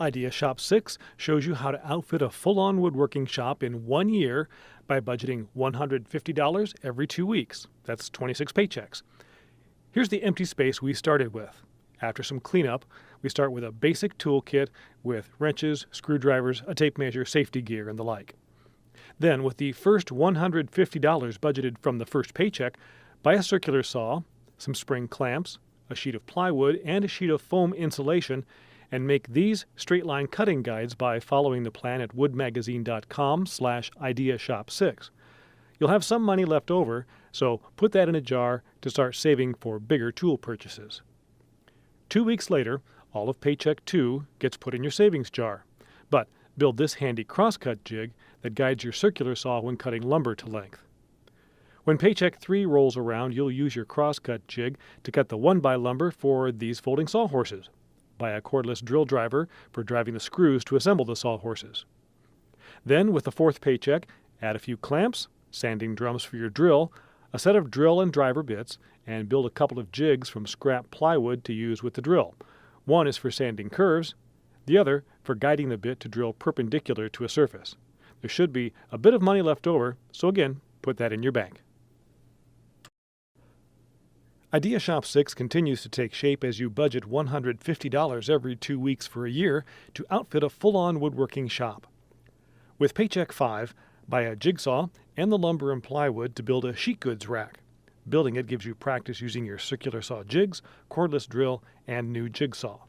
Idea Shop 6 shows you how to outfit a full-on woodworking shop in 1 year by budgeting $150 every 2 weeks. That's 26 paychecks. Here's the empty space we started with. After some cleanup, we start with a basic toolkit with wrenches, screwdrivers, a tape measure, safety gear, and the like. Then, with the first $150 budgeted from the first paycheck, buy a circular saw, some spring clamps, a sheet of plywood, and a sheet of foam insulation, and make these straight-line cutting guides by following the plan at woodmagazine.com/ideashop6. You'll have some money left over, so put that in a jar to start saving for bigger tool purchases. 2 weeks later, all of Paycheck 2 gets put in your savings jar. But build this handy crosscut jig that guides your circular saw when cutting lumber to length. When Paycheck 3 rolls around, you'll use your crosscut jig to cut the 1x lumber for these folding sawhorses. Buy a cordless drill driver for driving the screws to assemble the sawhorses. Then, with the fourth paycheck, add a few clamps, sanding drums for your drill, a set of drill and driver bits, and build a couple of jigs from scrap plywood to use with the drill. One is for sanding curves, the other for guiding the bit to drill perpendicular to a surface. There should be a bit of money left over, so again, put that in your bank. Idea Shop 6 continues to take shape as you budget $150 every 2 weeks for a year to outfit a full-on woodworking shop. With Paycheck 5, buy a jigsaw and the lumber and plywood to build a sheet goods rack. Building it gives you practice using your circular saw jigs, cordless drill, and new jigsaw.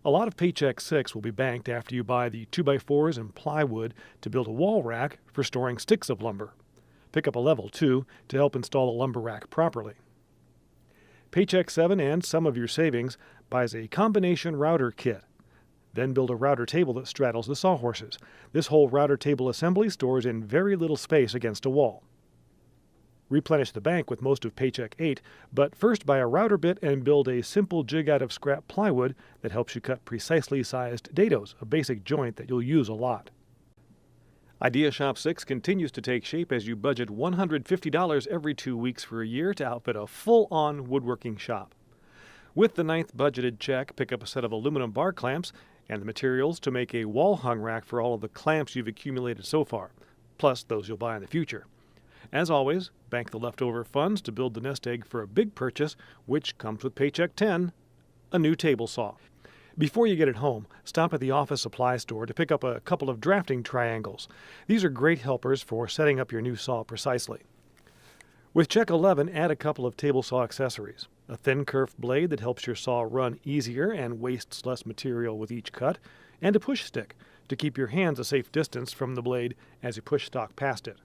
A lot of Paycheck 6 will be banked after you buy the 2x4s and plywood to build a wall rack for storing sticks of lumber. Pick up a level 2 to help install a lumber rack properly. Paycheck 7 and some of your savings buys a combination router kit. Then build a router table that straddles the sawhorses. This whole router table assembly stores in very little space against a wall. Replenish the bank with most of Paycheck 8, but first buy a router bit and build a simple jig out of scrap plywood that helps you cut precisely sized dados, a basic joint that you'll use a lot. Idea Shop 6 continues to take shape as you budget $150 every 2 weeks for a year to outfit a full-on woodworking shop. With the 9th budgeted check, pick up a set of aluminum bar clamps and the materials to make a wall-hung rack for all of the clamps you've accumulated so far, plus those you'll buy in the future. As always, bank the leftover funds to build the nest egg for a big purchase, which comes with Paycheck 10, a new table saw. Before you get it home, stop at the office supply store to pick up a couple of drafting triangles. These are great helpers for setting up your new saw precisely. With check 11, add a couple of table saw accessories. A thin curved blade that helps your saw run easier and wastes less material with each cut, and a push stick to keep your hands a safe distance from the blade as you push stock past it.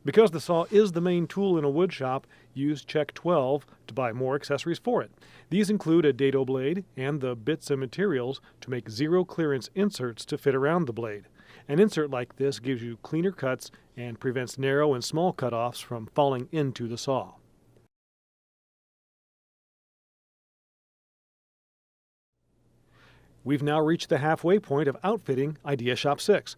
Because the saw is the main tool in a wood shop, use check 12 to buy more accessories for it. These include a dado blade and the bits and materials to make zero clearance inserts to fit around the blade. An insert like this gives you cleaner cuts and prevents narrow and small cutoffs from falling into the saw. We've now reached the halfway point of outfitting Idea Shop 6.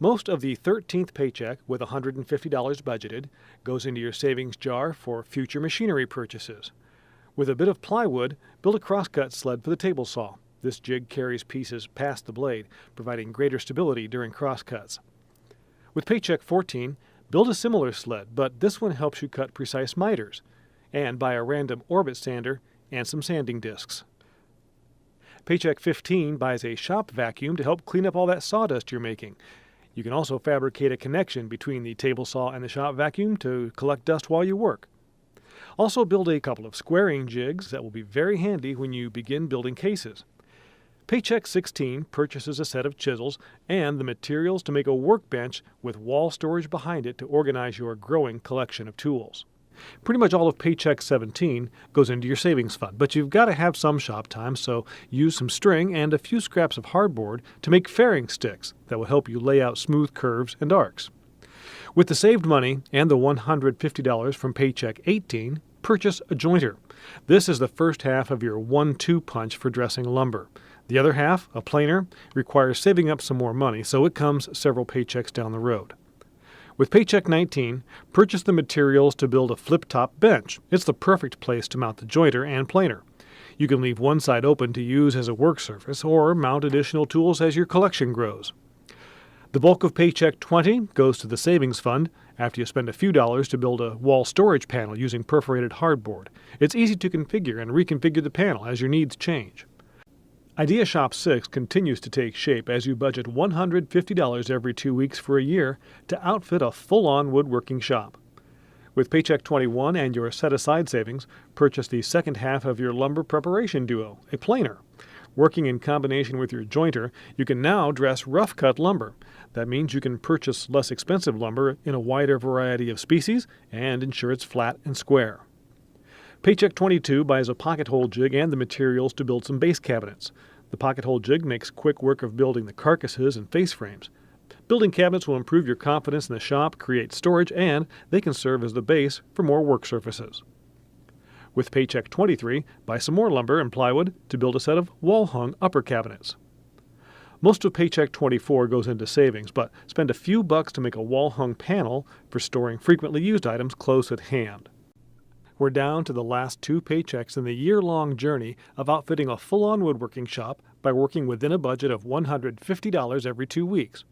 Most of the 13th paycheck, with $150 budgeted, goes into your savings jar for future machinery purchases. With a bit of plywood, build a crosscut sled for the table saw. This jig carries pieces past the blade, providing greater stability during crosscuts. With Paycheck 14, build a similar sled, but this one helps you cut precise miters, and buy a random orbit sander and some sanding discs. Paycheck 15 buys a shop vacuum to help clean up all that sawdust you're making. You can also fabricate a connection between the table saw and the shop vacuum to collect dust while you work. Also build a couple of squaring jigs that will be very handy when you begin building cases. Paycheck 16 purchases a set of chisels and the materials to make a workbench with wall storage behind it to organize your growing collection of tools. Pretty much all of Paycheck 17 goes into your savings fund, but you've got to have some shop time, so use some string and a few scraps of hardboard to make fairing sticks that will help you lay out smooth curves and arcs. With the saved money and the $150 from Paycheck 18, purchase a jointer. This is the first half of your 1-2 punch for dressing lumber. The other half, a planer, requires saving up some more money, so it comes several paychecks down the road. With Paycheck 19, purchase the materials to build a flip-top bench. It's the perfect place to mount the jointer and planer. You can leave one side open to use as a work surface or mount additional tools as your collection grows. The bulk of Paycheck 20 goes to the savings fund after you spend a few dollars to build a wall storage panel using perforated hardboard. It's easy to configure and reconfigure the panel as your needs change. Idea Shop 6 continues to take shape as you budget $150 every 2 weeks for a year to outfit a full-on woodworking shop. With Paycheck 21 and your set-aside savings, purchase the second half of your lumber preparation duo, a planer. Working in combination with your jointer, you can now dress rough-cut lumber. That means you can purchase less expensive lumber in a wider variety of species and ensure it's flat and square. Paycheck 22 buys a pocket hole jig and the materials to build some base cabinets. The pocket hole jig makes quick work of building the carcasses and face frames. Building cabinets will improve your confidence in the shop, create storage, and they can serve as the base for more work surfaces. With Paycheck 23, buy some more lumber and plywood to build a set of wall-hung upper cabinets. Most of Paycheck 24 goes into savings, but spend a few bucks to make a wall-hung panel for storing frequently used items close at hand. We're down to the last 2 paychecks in the year-long journey of outfitting a full-on woodworking shop by working within a budget of $150 every 2 weeks.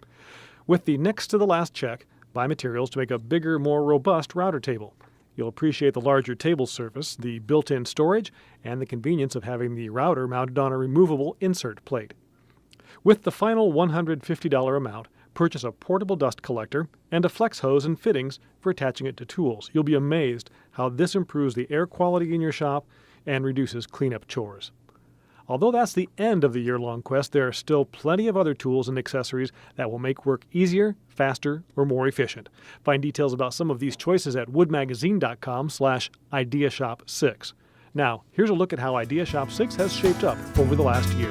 With the next to the last check, buy materials to make a bigger, more robust router table. You'll appreciate the larger table surface, the built-in storage, and the convenience of having the router mounted on a removable insert plate. With the final $150 amount, purchase a portable dust collector and a flex hose and fittings for attaching it to tools. You'll be amazed how this improves the air quality in your shop and reduces cleanup chores. Although that's the end of the year-long quest, there are still plenty of other tools and accessories that will make work easier, faster, or more efficient. Find details about some of these choices at woodmagazine.com/IdeaShop6. Now, here's a look at how Idea Shop 6 has shaped up over the last year.